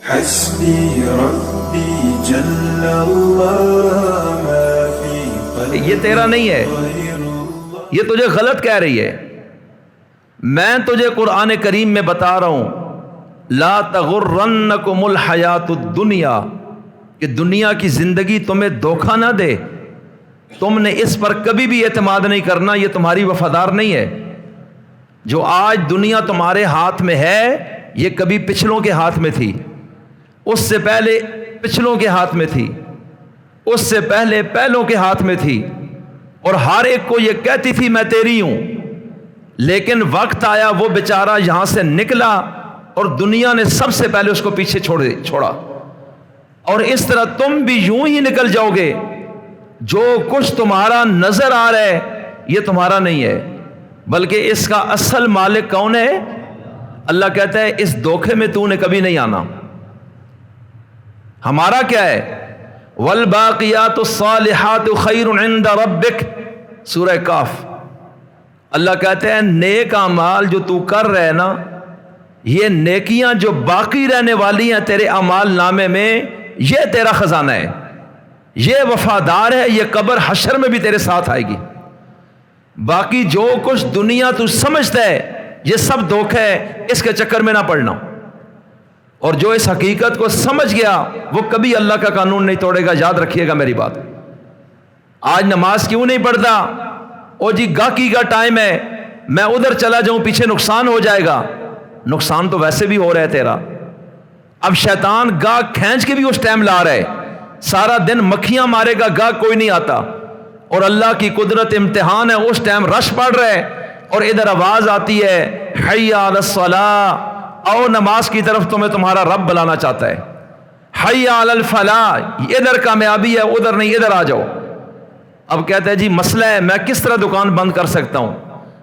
حسبي ربي جل الله ما في قلبي یہ تیرا نہیں ہے، یہ تجھے غلط کہہ رہی ہے. میں تجھے قرآن کریم میں بتا رہا ہوں لا تغرنکم الحیات الدنیا، کہ دنیا کی زندگی تمہیں دھوکہ نہ دے. تم نے اس پر کبھی بھی اعتماد نہیں کرنا، یہ تمہاری وفادار نہیں ہے. جو آج دنیا تمہارے ہاتھ میں ہے یہ کبھی پچھلوں کے ہاتھ میں تھی، اس سے پہلے پچھلوں کے ہاتھ میں تھی، اس سے پہلے پہلوں کے ہاتھ میں تھی، اور ہر ایک کو یہ کہتی تھی میں تیری ہوں. لیکن وقت آیا وہ بیچارہ یہاں سے نکلا اور دنیا نے سب سے پہلے اس کو پیچھے چھوڑا. اور اس طرح تم بھی یوں ہی نکل جاؤ گے. جو کچھ تمہارا نظر آ رہا ہے یہ تمہارا نہیں ہے، بلکہ اس کا اصل مالک کون ہے؟ اللہ کہتا ہے اس دھوکے میں تو نے کبھی نہیں آنا. ہمارا کیا ہے؟ والباقیات الصالحات خیر عند ربک، سورہ کاف. اللہ کہتے ہیں نیک اعمال جو تو کر رہے نا، یہ نیکیاں جو باقی رہنے والی ہیں تیرے اعمال نامے میں، یہ تیرا خزانہ ہے، یہ وفادار ہے، یہ قبر حشر میں بھی تیرے ساتھ آئے گی. باقی جو کچھ دنیا تو سمجھتا ہے یہ سب دھوکہ ہے، اس کے چکر میں نہ پڑنا. اور جو اس حقیقت کو سمجھ گیا وہ کبھی اللہ کا قانون نہیں توڑے گا. یاد رکھیے گا میری بات. آج نماز کیوں نہیں پڑھتا؟ او جی گاہکی کا ٹائم ہے، میں ادھر چلا جاؤں پیچھے نقصان ہو جائے گا. نقصان تو ویسے بھی ہو رہا ہے تیرا. اب شیطان گاہ کھینچ کے بھی اس ٹائم لا رہا ہے، سارا دن مکھیاں مارے گا، گاہ کوئی نہیں آتا. اور اللہ کی قدرت امتحان ہے، اس ٹائم رش پڑ رہا ہے اور ادھر آواز آتی ہے حی علی الصلاۃ، آؤ نماز کی طرف، تمہیں تمہارا رب بلانا چاہتا ہے. حی علی الفلاح، ادھر کامیابی ہے، ادھر نہیں، ادھر آ جاؤ. اب کہتے ہیں جی مسئلہ ہے، میں کس طرح دکان بند کر سکتا ہوں؟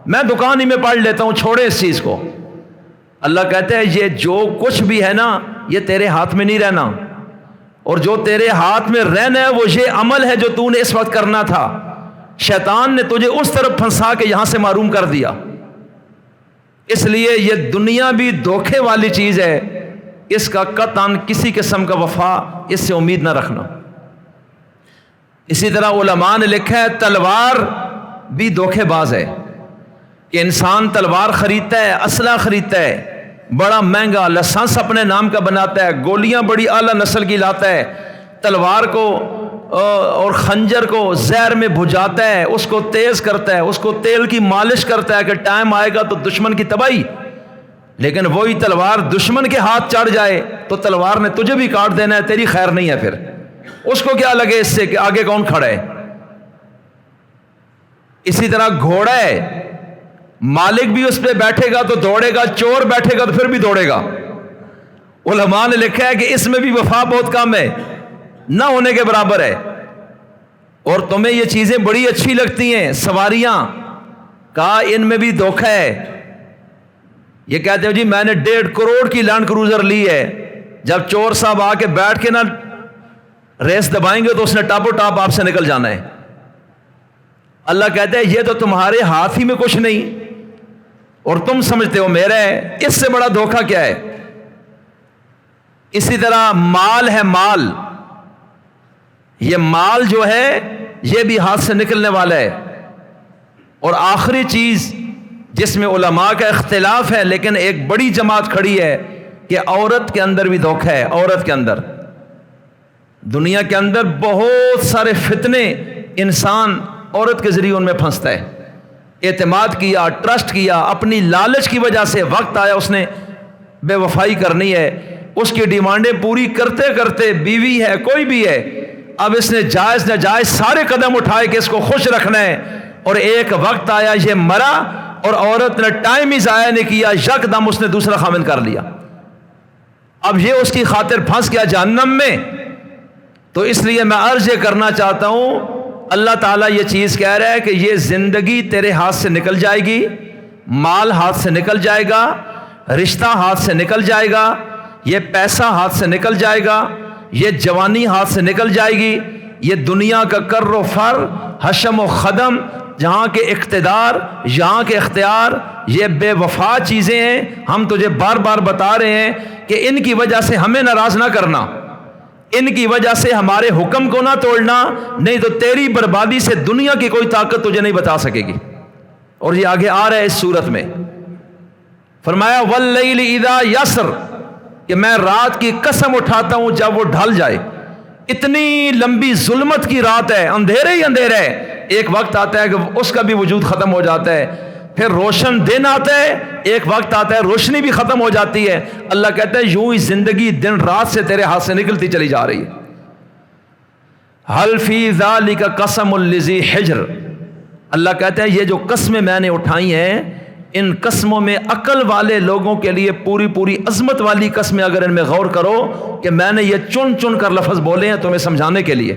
میں دکان ہی میں پڑھ لیتا ہوں، چھوڑے اس چیز کو. اللہ کہتے ہیں یہ جو کچھ بھی ہے نا یہ تیرے ہاتھ میں نہیں رہنا، اور جو تیرے ہاتھ میں رہنا ہے وہ یہ عمل ہے جو تو نے اس وقت کرنا تھا. شیطان نے تجھے اس طرف پھنسا کے یہاں سے محروم کر دیا. اس لیے یہ دنیا بھی دھوکے والی چیز ہے، اس کا قطعاً کسی قسم کا وفا اس سے امید نہ رکھنا. اسی طرح علماء نے لکھا ہے تلوار بھی دھوکے باز ہے، کہ انسان تلوار خریدتا ہے، اسلحہ خریدتا ہے بڑا مہنگا، لائسنس اپنے نام کا بناتا ہے، گولیاں بڑی اعلیٰ نسل کی لاتا ہے، تلوار کو اور خنجر کو زہر میں بھجاتا ہے، اس کو تیز کرتا ہے، اس کو تیل کی مالش کرتا ہے کہ ٹائم آئے گا تو دشمن کی تباہی. لیکن وہی تلوار دشمن کے ہاتھ چڑھ جائے تو تلوار نے تجھے بھی کاٹ دینا ہے، تیری خیر نہیں ہے. پھر اس کو کیا لگے اس سے کہ آگے کون کھڑا ہے. اسی طرح گھوڑا ہے، مالک بھی اس پہ بیٹھے گا تو دوڑے گا، چور بیٹھے گا تو پھر بھی دوڑے گا. علماء نے لکھا ہے کہ اس میں بھی وفا بہت کم ہے، نہ ہونے کے برابر ہے. اور تمہیں یہ چیزیں بڑی اچھی لگتی ہیں سواریاں، کہا ان میں بھی دھوکہ ہے. یہ کہتے ہیں جی میں نے 1.5 کروڑ کی لینڈ کروزر لی ہے، جب چور صاحب آ کے بیٹھ کے نا ریس دبائیں گے تو اس نے ٹاپو ٹاپ آپ سے نکل جانا ہے. اللہ کہتے ہیں یہ تو تمہارے ہاتھ ہی میں کچھ نہیں اور تم سمجھتے ہو میرا ہے، اس سے بڑا دھوکہ کیا ہے. اسی طرح مال ہے، مال، یہ مال جو ہے یہ بھی ہاتھ سے نکلنے والا ہے. اور آخری چیز جس میں علماء کا اختلاف ہے لیکن ایک بڑی جماعت کھڑی ہے کہ عورت کے اندر بھی دھوکہ ہے. عورت کے اندر، دنیا کے اندر بہت سارے فتنے انسان عورت کے ذریعے ان میں پھنستا ہے. اعتماد کیا، ٹرسٹ کیا، اپنی لالچ کی وجہ سے وقت آیا اس نے بے وفائی کرنی ہے، اس کی ڈیمانڈیں پوری کرتے کرتے، بیوی ہے کوئی بھی ہے، اب اس نے جائز ناجائز سارے قدم اٹھائے کہ اس کو خوش رکھنا ہے. اور ایک وقت آیا یہ مرا اور عورت نے ٹائم ہی ضائع نہیں کیا، یکدم اس نے دوسرا خامن کر لیا. اب یہ اس کی خاطر پھنس گیا جہنم میں. تو اس لیے میں عرض یہ کرنا چاہتا ہوں، اللہ تعالیٰ یہ چیز کہہ رہا ہے کہ یہ زندگی تیرے ہاتھ سے نکل جائے گی، مال ہاتھ سے نکل جائے گا، رشتہ ہاتھ سے نکل جائے گا، یہ پیسہ ہاتھ سے نکل جائے گا، یہ جوانی ہاتھ سے نکل جائے گی، یہ دنیا کا کر و فر حشم و خدم، جہاں کے اقتدار، یہاں کے اختیار، یہ بے وفا چیزیں ہیں. ہم تجھے بار بار بتا رہے ہیں کہ ان کی وجہ سے ہمیں ناراض نہ کرنا، ان کی وجہ سے ہمارے حکم کو نہ توڑنا، نہیں تو تیری بربادی سے دنیا کی کوئی طاقت تجھے نہیں بتا سکے گی. اور یہ آگے آ رہا ہے اس صورت میں. فرمایا واللیل اذا یسر، کہ میں رات کی قسم اٹھاتا ہوں جب وہ ڈھل جائے. اتنی لمبی ظلمت کی رات ہے، اندھیرے ہی اندھیرے ہے. ایک وقت آتا ہے کہ اس کا بھی وجود ختم ہو جاتا ہے، پھر روشن دن آتا ہے، ایک وقت آتا ہے روشنی بھی ختم ہو جاتی ہے. اللہ کہتا ہے یوں ہی زندگی دن رات سے تیرے ہاتھ سے نکلتی چلی جا رہی ہے. حل فی ذالک قسم لذی حجر، اللہ کہتا ہے یہ جو قسمیں میں نے اٹھائی ہیں، ان قسموں میں عقل والے لوگوں کے لیے پوری پوری عظمت والی قسمیں، اگر ان میں غور کرو کہ میں نے یہ چن چن کر لفظ بولے ہیں تمہیں سمجھانے کے لیے.